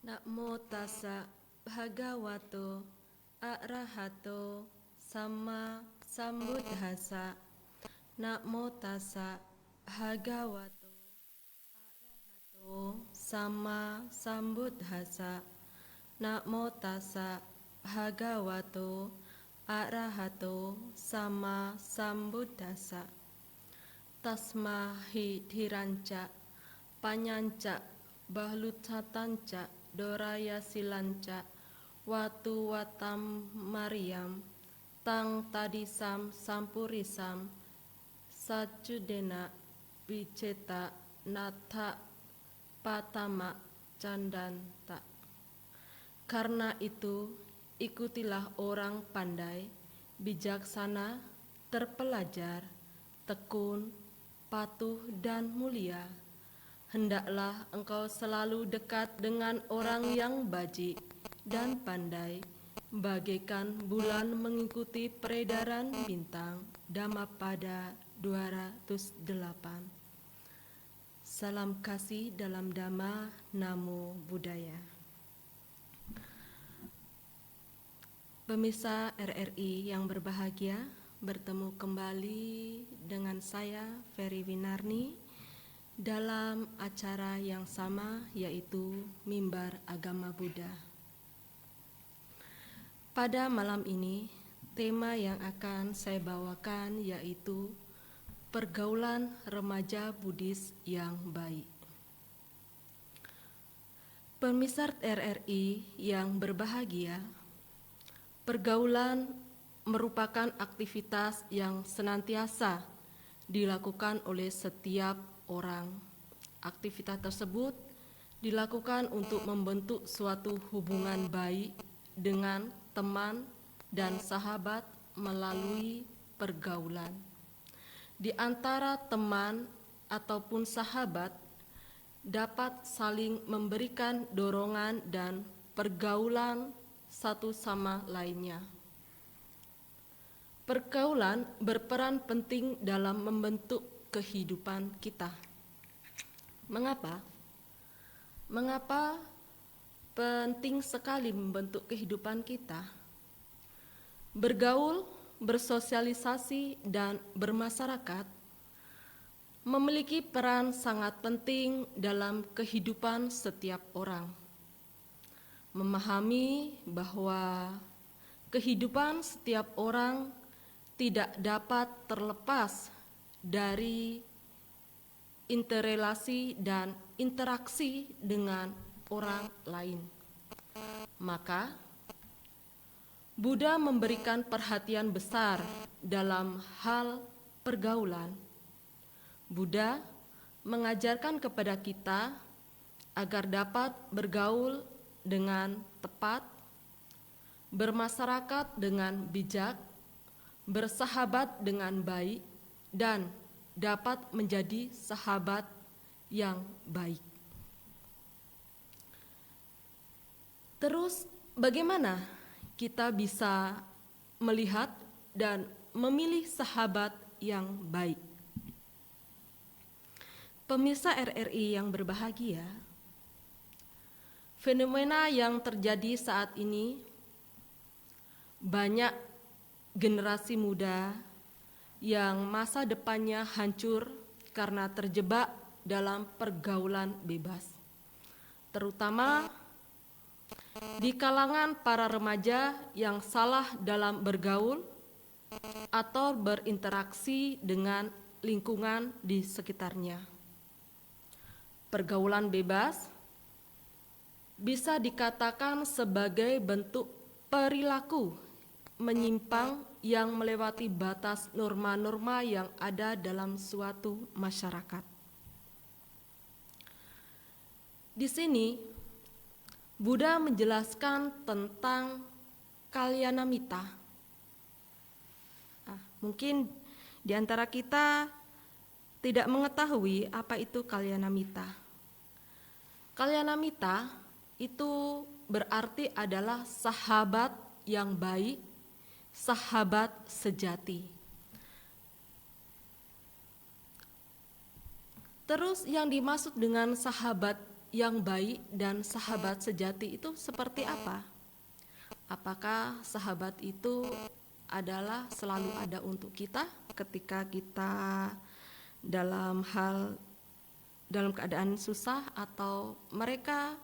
Namo tassa bhagavato arahato sama sambuddhassa. Namo tassa bhagavato sama sambuddhassa. Namo tassa bhagavato arahato sama sambuddhassa. Tasma hi dhiranca panyanca bahlucatanca doraya silanca watu watam mariam tang tadisam sampurisam sajudena biceta natha patama candanta. Karena itu ikutilah orang pandai, bijaksana, terpelajar, tekun, patuh dan mulia. Hendaklah engkau selalu dekat dengan orang yang baji dan pandai, bagaikan bulan mengikuti peredaran bintang. Dhammapada 208. Salam kasih dalam Dhamma, Namo Buddhaya. Pemirsa RRI yang berbahagia, bertemu kembali dengan saya Ferry Winarni dalam acara yang sama, yaitu Mimbar Agama Buddha. Pada malam ini, tema yang akan saya bawakan yaitu pergaulan remaja Buddhis yang baik. Pemirsa RRI yang berbahagia, pergaulan merupakan aktivitas yang senantiasa dilakukan oleh setiap orang. Aktivitas tersebut dilakukan untuk membentuk suatu hubungan baik dengan teman dan sahabat melalui pergaulan. Di antara teman ataupun sahabat dapat saling memberikan dorongan dan pergaulan satu sama lainnya. Pergaulan berperan penting dalam membentuk kehidupan kita. Mengapa? Mengapa penting sekali membentuk kehidupan kita? Bergaul, bersosialisasi, dan bermasyarakat memiliki peran sangat penting dalam kehidupan setiap orang. Memahami bahwa kehidupan setiap orang tidak dapat terlepas dari interrelasi dan interaksi dengan orang lain. Maka, Buddha memberikan perhatian besar dalam hal pergaulan. Buddha mengajarkan kepada kita agar dapat bergaul dengan tepat, bermasyarakat dengan bijak, bersahabat dengan baik, dan dapat menjadi sahabat yang baik. Terus, bagaimana kita bisa melihat dan memilih sahabat yang baik? Pemirsa RRI yang berbahagia, fenomena yang terjadi saat ini, banyak generasi muda yang masa depannya hancur karena terjebak dalam pergaulan bebas, terutama di kalangan para remaja yang salah dalam bergaul atau berinteraksi dengan lingkungan di sekitarnya. Pergaulan bebas bisa dikatakan sebagai bentuk perilaku menyimpang yang melewati batas norma-norma yang ada dalam suatu masyarakat. Di sini, Buddha menjelaskan tentang kalyanamita. Mungkin di antara kita tidak mengetahui apa itu kalyanamita. Kalyanamita itu berarti adalah sahabat yang baik, sahabat sejati. Terus yang dimaksud dengan sahabat yang baik dan sahabat sejati itu seperti apa? Apakah sahabat itu adalah selalu ada untuk kita ketika kita dalam keadaan susah, atau mereka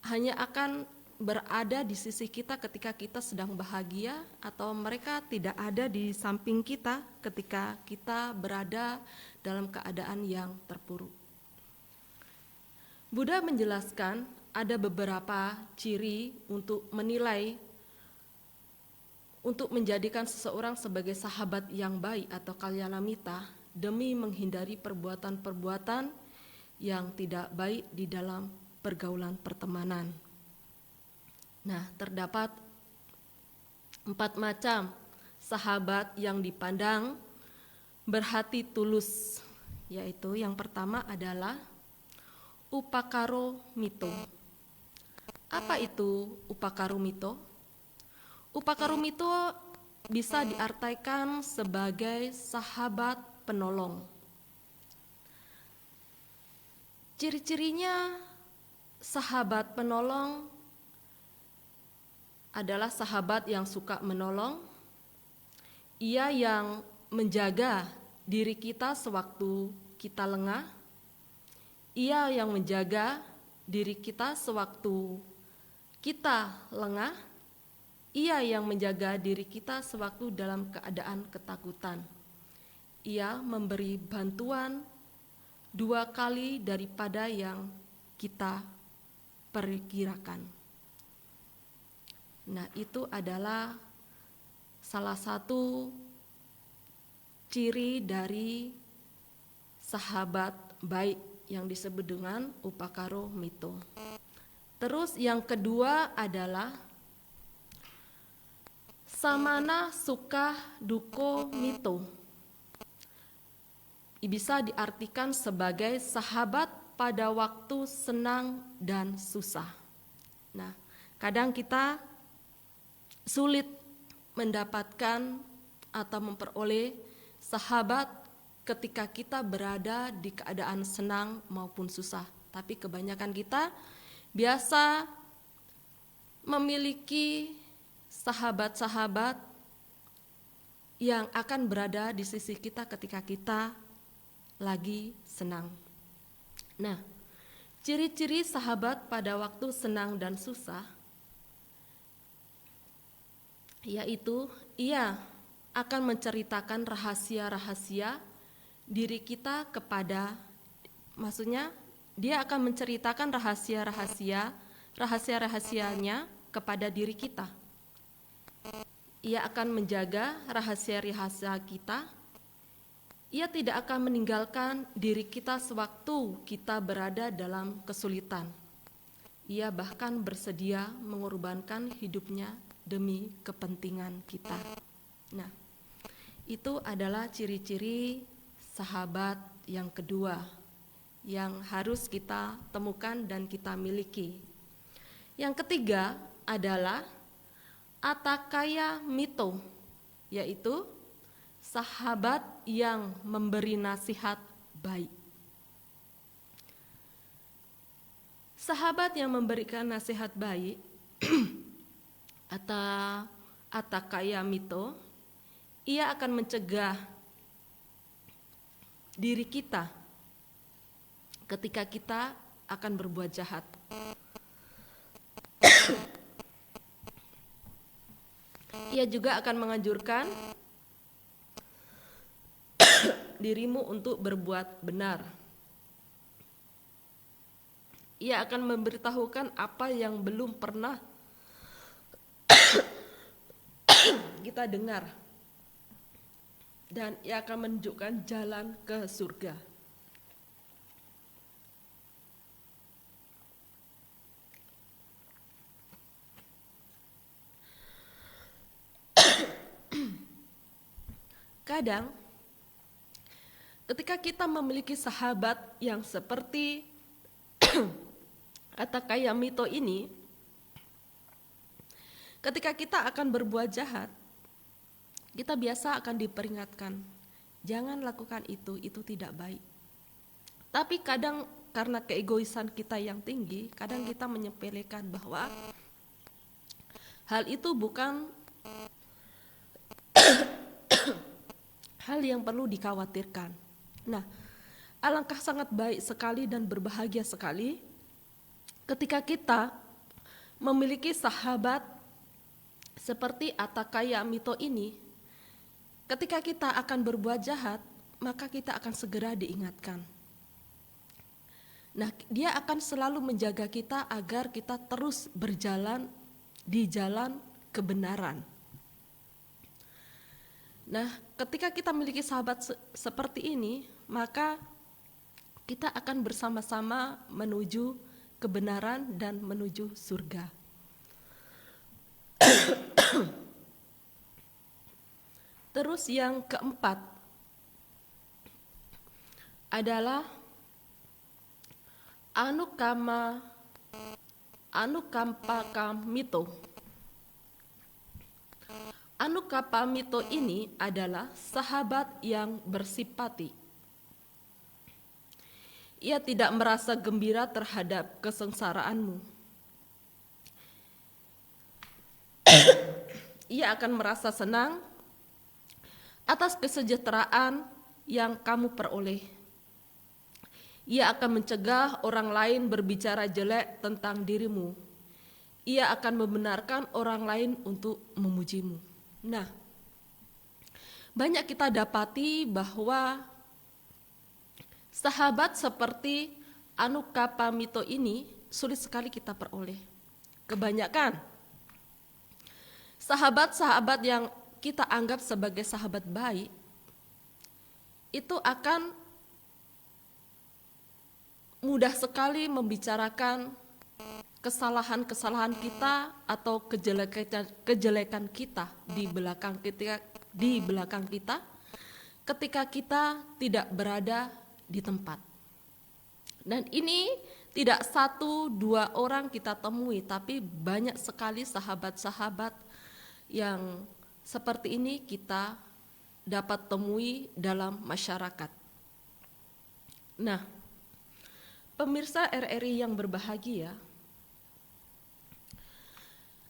hanya akan berada di sisi kita ketika kita sedang bahagia, atau mereka tidak ada di samping kita ketika kita berada dalam keadaan yang terpuruk? Buddha menjelaskan ada beberapa ciri untuk menilai, untuk menjadikan seseorang sebagai sahabat yang baik atau kalyanamita, demi menghindari perbuatan-perbuatan yang tidak baik di dalam pergaulan pertemanan. Nah, terdapat 4 macam sahabat yang dipandang berhati tulus, yaitu yang pertama adalah upakaro mito. Apa itu upakaro mito? Upakaro mito bisa diartikan sebagai sahabat penolong. Ciri-cirinya sahabat penolong adalah sahabat yang suka menolong. Ia yang menjaga diri kita sewaktu kita lengah. Ia yang menjaga diri kita sewaktu kita lengah. Ia yang menjaga diri kita sewaktu dalam keadaan ketakutan. Ia memberi bantuan 2 kali daripada yang kita perkirakan. Nah, itu adalah salah satu ciri dari sahabat baik yang disebut dengan upakaro mito. Terus yang kedua adalah samana sukha dukkha mito. Bisa diartikan sebagai sahabat pada waktu senang dan susah. Nah, kadang kita sulit mendapatkan atau memperoleh sahabat ketika kita berada di keadaan senang maupun susah. Tapi kebanyakan kita biasa memiliki sahabat-sahabat yang akan berada di sisi kita ketika kita lagi senang. Nah, ciri-ciri sahabat pada waktu senang dan susah yaitu ia akan menceritakan rahasia-rahasia diri kita kepada, maksudnya dia akan menceritakan rahasia-rahasianya kepada diri kita. Ia akan menjaga rahasia-rahasia kita. Ia tidak akan meninggalkan diri kita sewaktu kita berada dalam kesulitan. Ia bahkan bersedia mengorbankan hidupnya demi kepentingan kita. Nah, itu adalah ciri-ciri sahabat yang kedua yang harus kita temukan dan kita miliki. Yang ketiga adalah atakaya mito, yaitu sahabat yang memberi nasihat baik. Sahabat yang memberikan nasihat baik atau atakaya mito, ia akan mencegah diri kita ketika kita akan berbuat jahat. Ia juga akan menganjurkan dirimu untuk berbuat benar. Ia akan memberitahukan apa yang belum pernah kita dengar, dan ia akan menunjukkan jalan ke surga. Kadang ketika kita memiliki sahabat yang seperti atakaya mito ini, ketika kita akan berbuat jahat, kita biasa akan diperingatkan, jangan lakukan itu tidak baik. Tapi karena keegoisan kita yang tinggi, kadang kita menyepelekan bahwa hal itu bukan hal yang perlu dikhawatirkan. Nah, alangkah sangat baik sekali dan berbahagia sekali ketika kita memiliki sahabat seperti Atakaya Mito ini. Ketika kita akan berbuat jahat, maka kita akan segera diingatkan. Nah, dia akan selalu menjaga kita agar kita terus berjalan di jalan kebenaran. Nah, ketika kita memiliki sahabat seperti ini, maka kita akan bersama-sama menuju kebenaran dan menuju surga. Terus yang keempat adalah Anukampaka Mito. Anukampa Mito ini adalah sahabat yang bersipati. Ia tidak merasa gembira terhadap kesengsaraanmu. Ia akan merasa senang atas kesejahteraan yang kamu peroleh. Ia akan mencegah orang lain berbicara jelek tentang dirimu. Ia akan membenarkan orang lain untuk memujimu. Nah, banyak kita dapati bahwa sahabat seperti Anukampa Mito ini sulit sekali kita peroleh. Kebanyakan sahabat-sahabat yang kita anggap sebagai sahabat baik itu akan mudah sekali membicarakan kesalahan-kesalahan kita atau kejelekan kita di belakang kita ketika kita tidak berada di tempat. Dan ini tidak 1-2 orang kita temui, tapi banyak sekali sahabat-sahabat yang seperti ini kita dapat temui dalam masyarakat. Nah, pemirsa RRI yang berbahagia,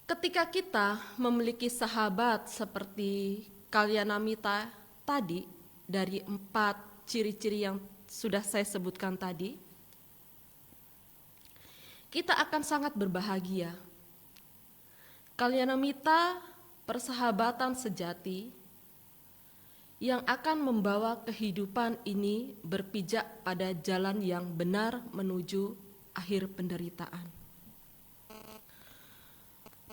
ketika kita memiliki sahabat seperti Kalyanamita tadi, dari 4 ciri-ciri yang sudah saya sebutkan tadi, kita akan sangat berbahagia. Kalyanamita persahabatan sejati yang akan membawa kehidupan ini berpijak pada jalan yang benar menuju akhir penderitaan.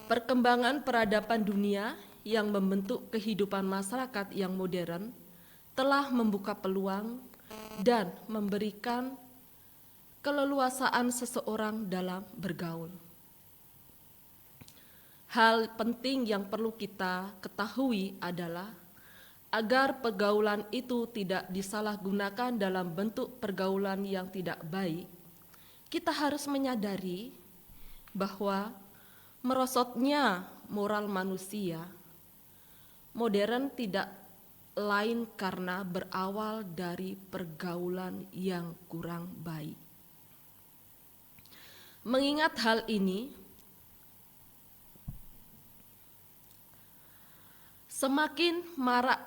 Perkembangan peradaban dunia yang membentuk kehidupan masyarakat yang modern telah membuka peluang dan memberikan keleluasaan seseorang dalam bergaul. Hal penting yang perlu kita ketahui adalah agar pergaulan itu tidak disalahgunakan dalam bentuk pergaulan yang tidak baik, kita harus menyadari bahwa merosotnya moral manusia modern tidak lain karena berawal dari pergaulan yang kurang baik. Mengingat hal ini, semakin marak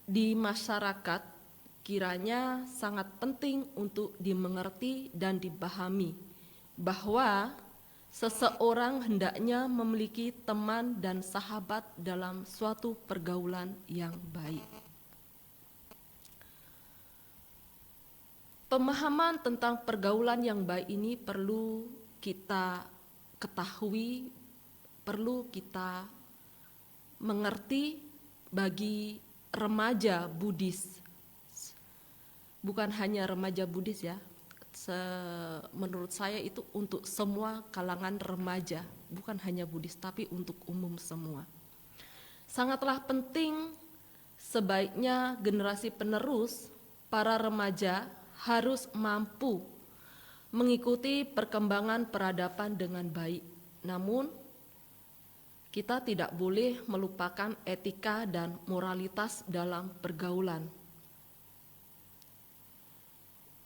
di masyarakat, kiranya sangat penting untuk dimengerti dan dipahami bahwa seseorang hendaknya memiliki teman dan sahabat dalam suatu pergaulan yang baik. Pemahaman tentang pergaulan yang baik ini perlu kita ketahui, perlu kita mengerti bagi remaja Buddhis. Bukan hanya remaja Buddhis ya, menurut saya itu untuk semua kalangan remaja, bukan hanya Buddhis tapi untuk umum semua. Sangatlah penting, sebaiknya generasi penerus, para remaja harus mampu mengikuti perkembangan peradaban dengan baik. Namun, kita tidak boleh melupakan etika dan moralitas dalam pergaulan.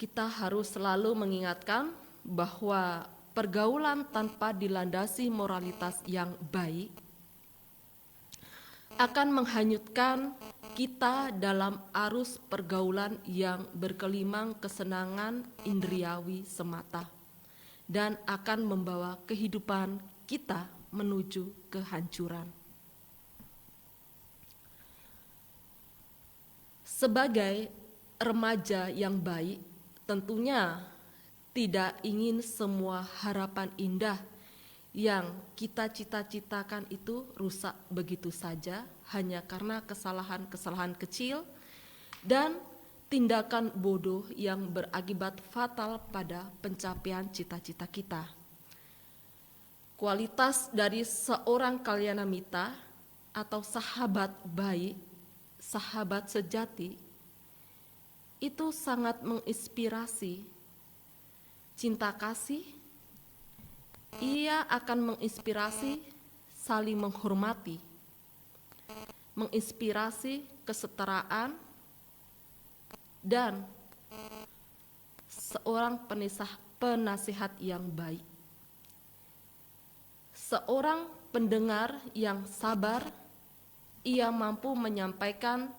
kita harus selalu mengingatkan bahwa pergaulan tanpa dilandasi moralitas yang baik akan menghanyutkan kita dalam arus pergaulan yang berkelimang kesenangan indriawi semata dan akan membawa kehidupan kita menuju kehancuran. Sebagai remaja yang baik, tentunya tidak ingin semua harapan indah yang kita cita-citakan itu rusak begitu saja hanya karena kesalahan-kesalahan kecil dan tindakan bodoh yang berakibat fatal pada pencapaian cita-cita kita. Kualitas dari seorang kalyanamita atau sahabat baik, sahabat sejati, itu sangat menginspirasi. Cinta kasih, ia akan menginspirasi saling menghormati, menginspirasi kesetaraan, dan seorang penasihat yang baik. Seorang pendengar yang sabar, ia mampu menyampaikan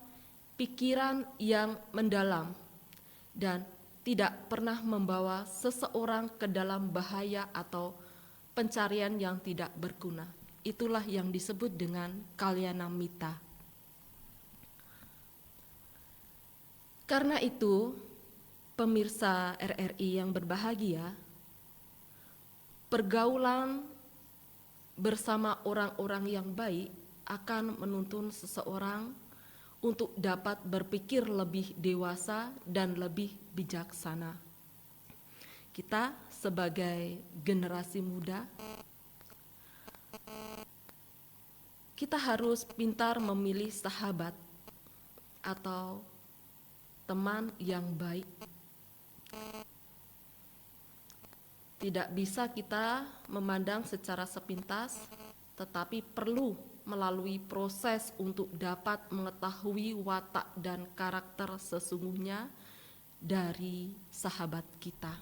pikiran yang mendalam dan tidak pernah membawa seseorang ke dalam bahaya atau pencarian yang tidak berguna. Itulah yang disebut dengan kalyanamita. Karena itu, pemirsa RRI yang berbahagia, pergaulan bersama orang-orang yang baik akan menuntun seseorang untuk dapat berpikir lebih dewasa dan lebih bijaksana. Kita sebagai generasi muda, kita harus pintar memilih sahabat atau teman yang baik. Tidak bisa kita memandang secara sepintas, tetapi perlu melalui proses untuk dapat mengetahui watak dan karakter sesungguhnya dari sahabat kita.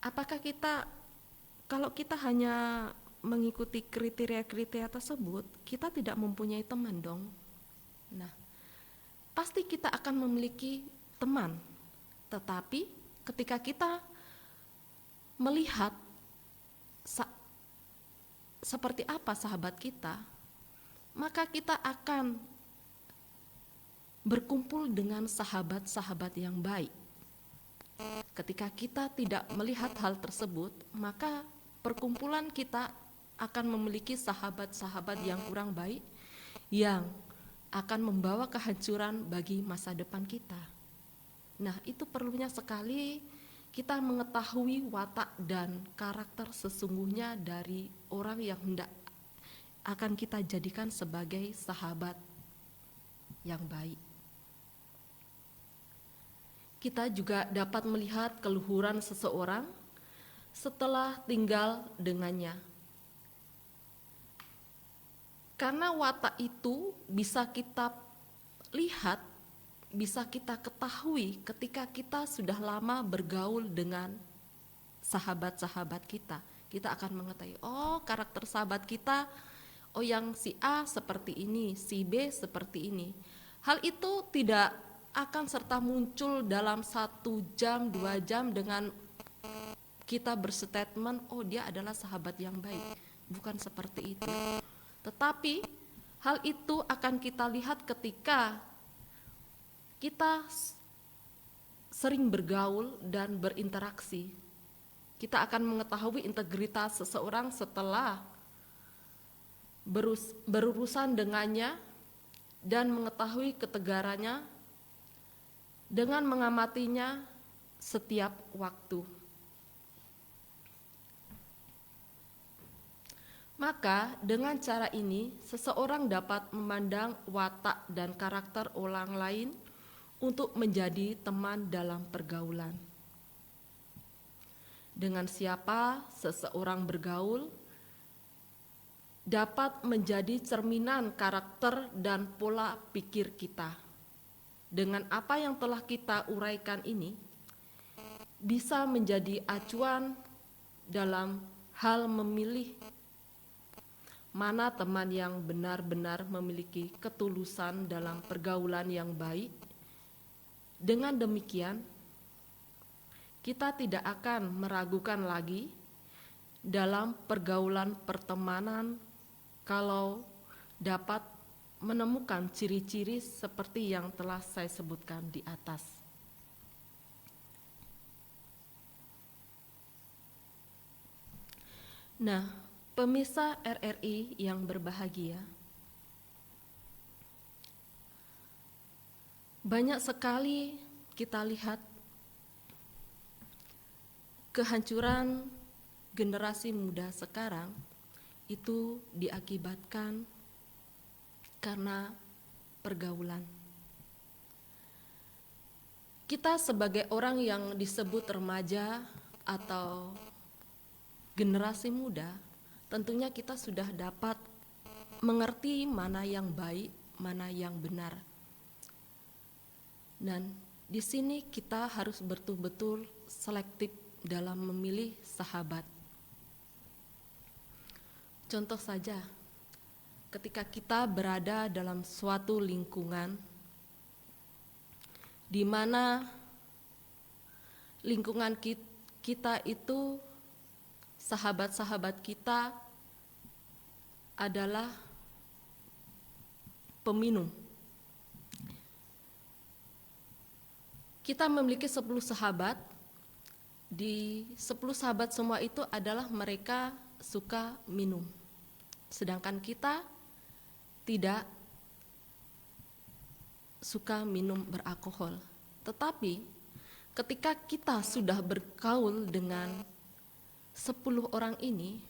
Apakah kalau kita hanya mengikuti kriteria-kriteria tersebut, kita tidak mempunyai teman dong? Nah, pasti kita akan memiliki teman, tetapi ketika kita melihat seperti apa sahabat kita, maka kita akan berkumpul dengan sahabat-sahabat yang baik. Ketika kita tidak melihat hal tersebut, maka perkumpulan kita akan memiliki sahabat-sahabat yang kurang baik, yang akan membawa kehancuran bagi masa depan kita. Nah, itu perlunya sekali kita mengetahui watak dan karakter sesungguhnya dari orang yang hendak akan kita jadikan sebagai sahabat yang baik. Kita juga dapat melihat keluhuran seseorang setelah tinggal dengannya. Karena watak itu bisa kita lihat, bisa kita ketahui ketika kita sudah lama bergaul dengan sahabat-sahabat kita. Kita akan mengetahui, oh karakter sahabat kita, oh yang si A seperti ini, si B seperti ini. Hal itu tidak akan serta muncul dalam 1 jam, 2 jam dengan kita berstatement, oh dia adalah sahabat yang baik. Bukan seperti itu. Tetapi hal itu akan kita lihat ketika kita sering bergaul dan berinteraksi. Kita akan mengetahui integritas seseorang setelah berurusan dengannya dan mengetahui ketegarannya dengan mengamatinya setiap waktu. Maka dengan cara ini seseorang dapat memandang watak dan karakter orang lain untuk menjadi teman dalam pergaulan. Dengan siapa seseorang bergaul dapat menjadi cerminan karakter dan pola pikir kita. dengan apa yang telah kita uraikan ini bisa menjadi acuan dalam hal memilih mana teman yang benar-benar memiliki ketulusan dalam pergaulan yang baik. Dengan demikian, kita tidak akan meragukan lagi dalam pergaulan pertemanan kalau dapat menemukan ciri-ciri seperti yang telah saya sebutkan di atas. Nah, pemirsa RRI yang berbahagia, banyak sekali kita lihat kehancuran generasi muda sekarang itu diakibatkan karena pergaulan. Kita sebagai orang yang disebut remaja atau generasi muda, tentunya kita sudah dapat mengerti mana yang baik, mana yang benar. Dan di sini kita harus betul-betul selektif dalam memilih sahabat. Contoh saja, ketika kita berada dalam suatu lingkungan di mana lingkungan kita itu sahabat-sahabat kita adalah peminum. Kita memiliki 10 sahabat, di 10 sahabat semua itu adalah mereka suka minum. Sedangkan kita tidak suka minum beralkohol. Tetapi ketika kita sudah bergaul dengan 10 orang ini,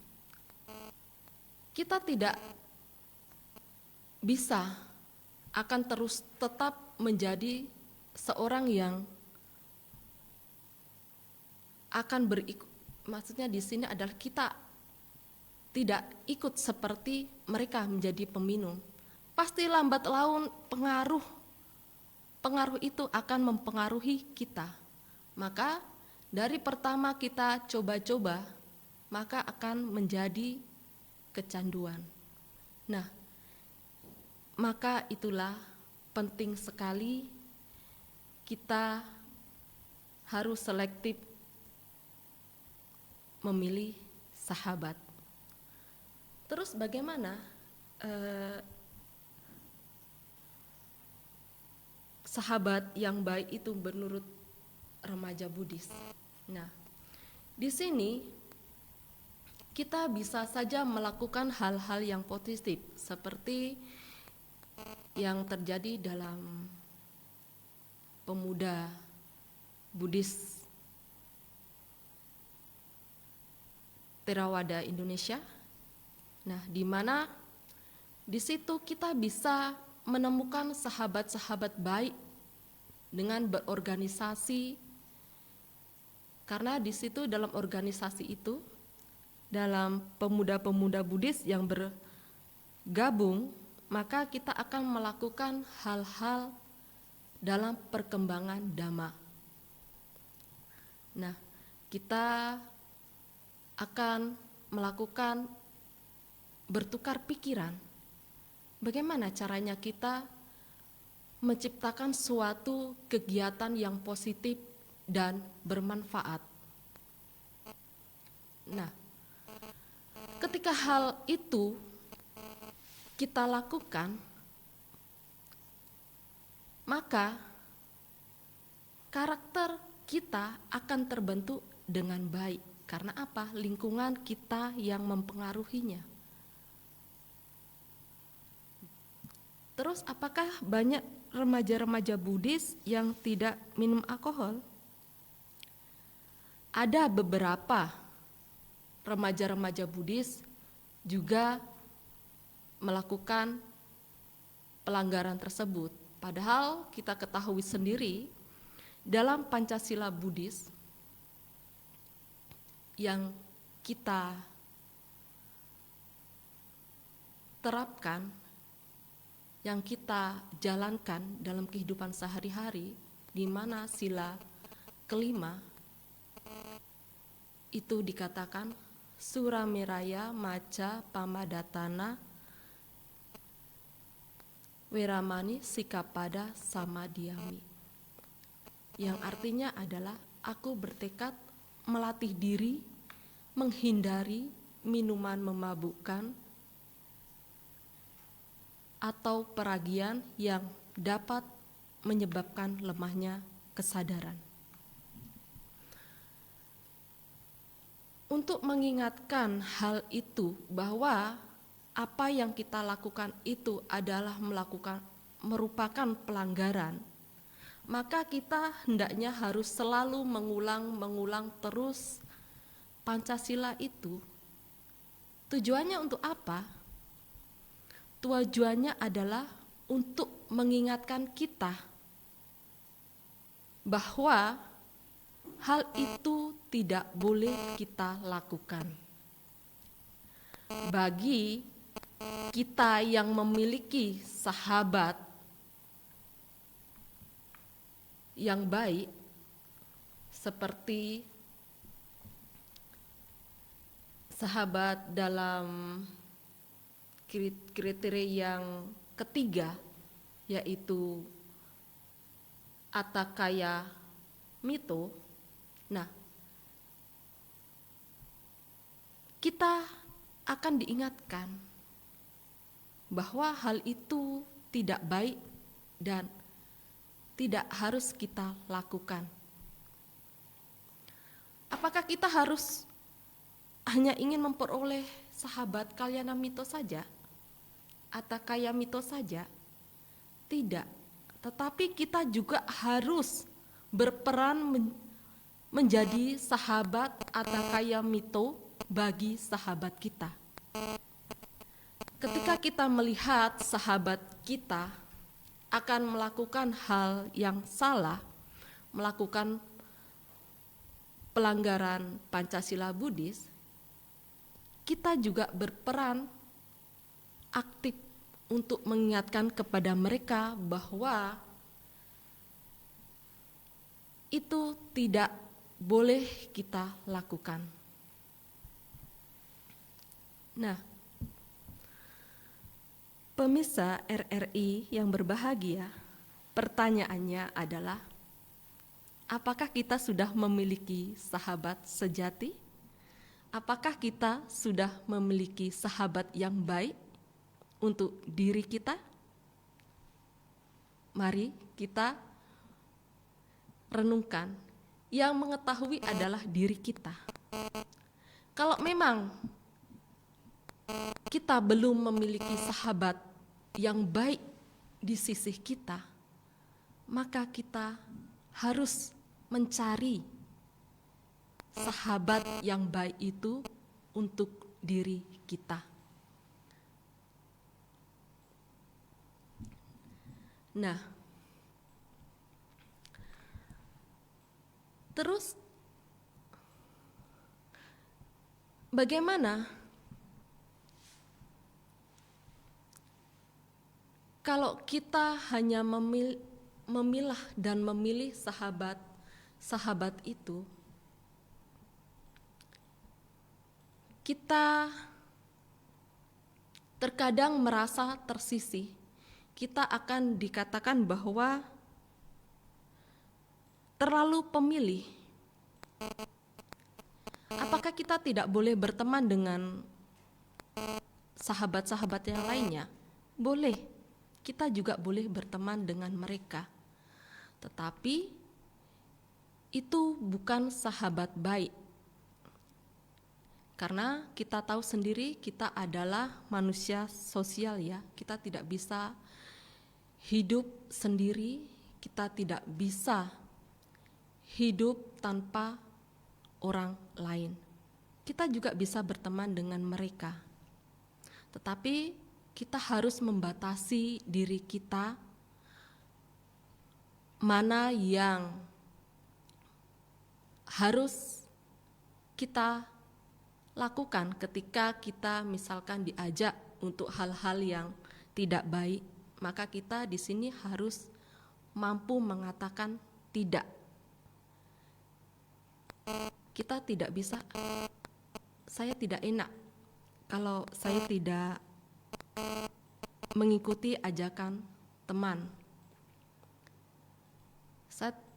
kita tidak bisa akan terus tetap menjadi seorang yang akan berikut. Maksudnya di sini adalah kita tidak ikut seperti mereka menjadi peminum. Pasti lambat laun pengaruh itu akan mempengaruhi kita. Maka dari pertama kita coba-coba, maka akan menjadi kecanduan. Nah, maka itulah penting sekali kita harus selektif memilih sahabat. Terus bagaimana sahabat yang baik itu menurut remaja Buddhis? Nah, di sini kita bisa saja melakukan hal-hal yang positif seperti yang terjadi dalam pemuda Buddhis Theravada Indonesia. Nah, di mana di situ kita bisa menemukan sahabat-sahabat baik dengan berorganisasi, karena di situ dalam organisasi itu, dalam pemuda-pemuda Buddhis yang bergabung, maka kita akan melakukan hal-hal dalam perkembangan Dhamma. Nah, kita akan melakukan bertukar pikiran. Bagaimana caranya kita menciptakan suatu kegiatan yang positif dan bermanfaat. Nah, ketika hal itu kita lakukan, maka karakter kita akan terbentuk dengan baik. Karena apa? Lingkungan kita yang mempengaruhinya. Terus apakah banyak remaja-remaja Buddhis yang tidak minum alkohol? Ada beberapa remaja-remaja Buddhis juga melakukan pelanggaran tersebut. Padahal kita ketahui sendiri dalam Pancasila Buddhis yang kita terapkan, yang kita jalankan dalam kehidupan sehari-hari, di mana sila kelima itu dikatakan surameraya maca pamadatana weramani sikapada samadhyami, yang artinya adalah aku bertekad melatih diri menghindari minuman memabukkan atau peragian yang dapat menyebabkan lemahnya kesadaran. Untuk mengingatkan hal itu, bahwa apa yang kita lakukan itu adalah merupakan pelanggaran, maka kita hendaknya harus selalu mengulang terus Pancasila itu. Tujuannya untuk apa? Tujuannya adalah untuk mengingatkan kita bahwa hal itu tidak boleh kita lakukan. Bagi kita yang memiliki sahabat yang baik, seperti sahabat dalam kriteria yang ketiga, yaitu Atakaya Mito. Nah, kita akan diingatkan bahwa hal itu tidak baik dan tidak harus kita lakukan. Apakah kita harus hanya ingin memperoleh sahabat Kalyana Mito saja? Atakaya Mito saja? Tidak. Tetapi kita juga harus berperan menjadi sahabat Atakaya Mito bagi sahabat kita. Ketika kita melihat sahabat kita akan melakukan hal yang salah, melakukan pelanggaran Pancasila Buddhis, kita juga berperan aktif untuk mengingatkan kepada mereka bahwa itu tidak boleh kita lakukan. Nah, pemirsa RRI yang berbahagia, pertanyaannya adalah, apakah kita sudah memiliki sahabat sejati? Apakah kita sudah memiliki sahabat yang baik untuk diri kita? Mari kita renungkan. Yang mengetahui adalah diri kita. Kalau memang kita belum memiliki sahabat yang baik di sisi kita, maka kita harus mencari sahabat yang baik itu untuk diri kita. Nah, terus bagaimana kalau kita hanya memilah dan memilih sahabat itu? Kita terkadang merasa tersisih. Kita akan dikatakan bahwa terlalu pemilih. Apakah kita tidak boleh berteman dengan sahabat-sahabat yang lainnya? Boleh, kita juga boleh berteman dengan mereka. Tetapi itu bukan sahabat baik. Karena kita tahu sendiri kita adalah manusia sosial ya. Kita tidak bisa hidup sendiri, kita tidak bisa hidup tanpa orang lain. Kita juga bisa berteman dengan mereka. Tetapi kita harus membatasi diri kita mana yang harus kita lakukan ketika kita misalkan diajak untuk hal-hal yang tidak baik. maka kita di sini harus mampu mengatakan tidak. Kita tidak bisa, saya tidak enak kalau saya tidak mengikuti ajakan teman.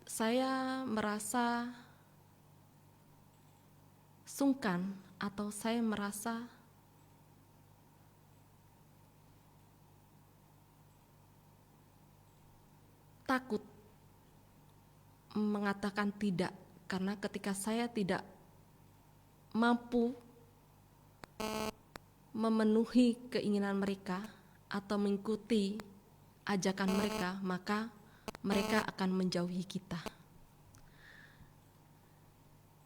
Saya merasa sungkan atau saya merasa takut mengatakan tidak, karena ketika saya tidak mampu memenuhi keinginan mereka atau mengikuti ajakan mereka, maka mereka akan menjauhi kita.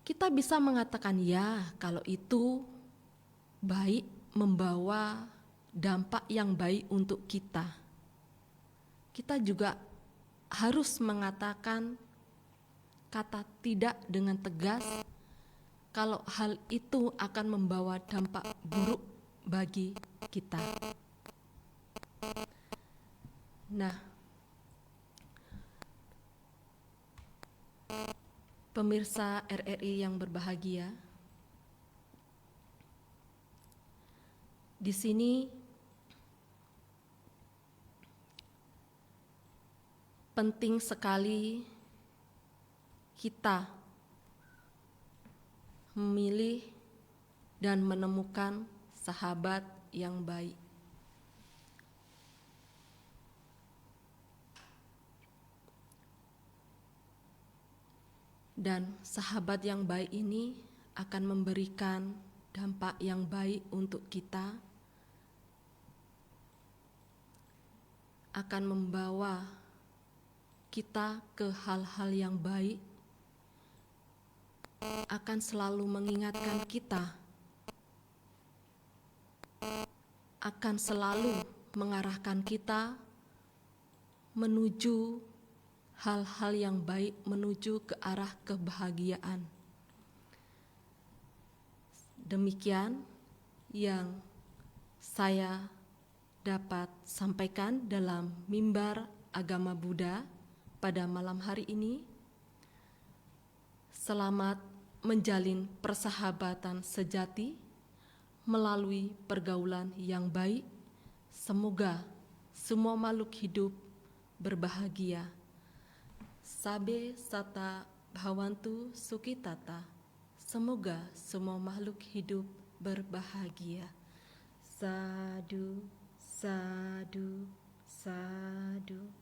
Kita bisa mengatakan ya kalau itu baik, membawa dampak yang baik untuk kita. Kita juga harus mengatakan kata tidak dengan tegas kalau hal itu akan membawa dampak buruk bagi kita. Nah, pemirsa RRI yang berbahagia, di sini penting sekali kita memilih dan menemukan sahabat yang baik. Dan sahabat yang baik ini akan memberikan dampak yang baik untuk kita, akan membawa kita ke hal-hal yang baik, akan selalu mengingatkan kita, akan selalu mengarahkan kita menuju hal-hal yang baik, menuju ke arah kebahagiaan. Demikian yang saya dapat sampaikan dalam mimbar agama Buddha pada malam hari ini. Selamat menjalin persahabatan sejati melalui pergaulan yang baik. Semoga semua makhluk hidup berbahagia. Sabe sata bhavantu sukhitata. Semoga semua makhluk hidup berbahagia. Sadu, sadu, sadu.